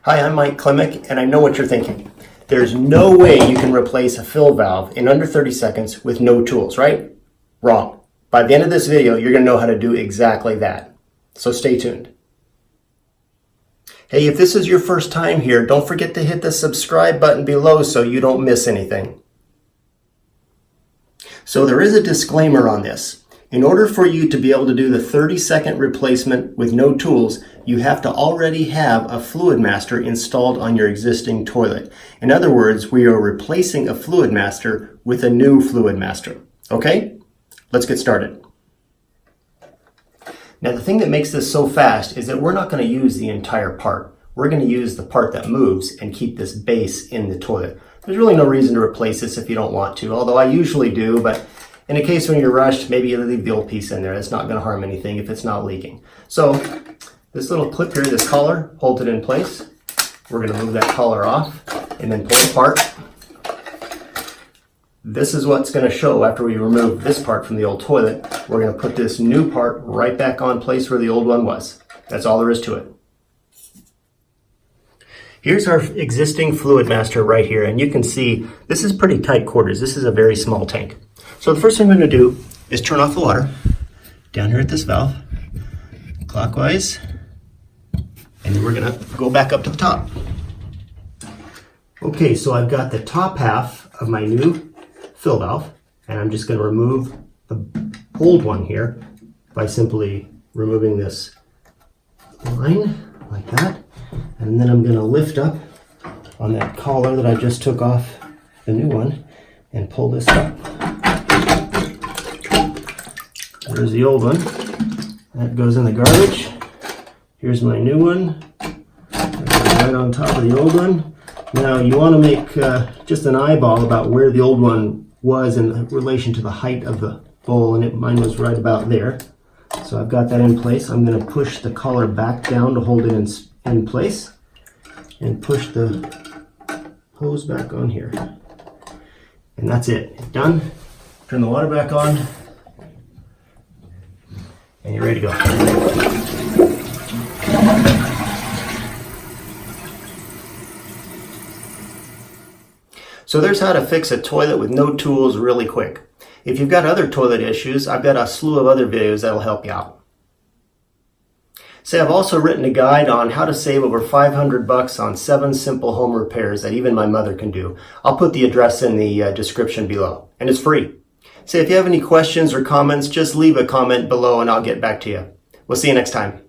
Hi, I'm Mike Klimek, and I know what you're thinking. There's no way you can replace a fill valve in under 30 seconds with no tools, right? Wrong. By the end of this video, you're going to know how to do exactly that. So stay tuned. Hey, if this is your first time here, don't forget to hit the subscribe button below so you don't miss anything. So there is a disclaimer on this. In order for you to be able to do the 30-second replacement with no tools, you have to already have a Fluidmaster installed on your existing toilet. In other words, we are replacing a Fluidmaster with a new Fluidmaster. Okay? Let's get started. Now the thing that makes this so fast is that we're not going to use the entire part. We're going to use the part that moves and keep this base in the toilet. There's really no reason to replace this if you don't want to, although I usually do, but in a case when you're rushed, maybe you leave the old piece in there. It's not going to harm anything if it's not leaking. So this little clip here, this collar, holds it in place. We're going to move that collar off and then pull it apart. This is what's going to show after we remove this part from the old toilet. We're going to put this new part right back on place where the old one was. That's all there is to it. Here's our existing Fluidmaster right here, and you can see this is pretty tight quarters. This is a very small tank. So the first thing we're going to do is turn off the water down here at this valve, clockwise, and then we're going to go back up to the top. Okay, so I've got the top half of my new fill valve, and I'm just going to remove the old one here by simply removing this line like that, and then I'm going to lift up on that collar that I just took off the new one and pull this up. There's the old one. That goes in the garbage. Here's my new one. Right on top of the old one. Now you want to make just an eyeball about where the old one was in relation to the height of the bowl, and mine was right about there. So I've got that in place. I'm going to push the collar back down to hold it in place and push the hose back on here. And that's it. Done. Turn the water back on. And you're ready to go. So there's how to fix a toilet with no tools really quick. If you've got other toilet issues, I've got a slew of other videos that'll help you out. Say, I've also written a guide on how to save over $500 on 7 simple home repairs that even my mother can do. I'll put the address in the description below, and it's free. Say, if you have any questions or comments, just leave a comment below and I'll get back to you. We'll see you next time.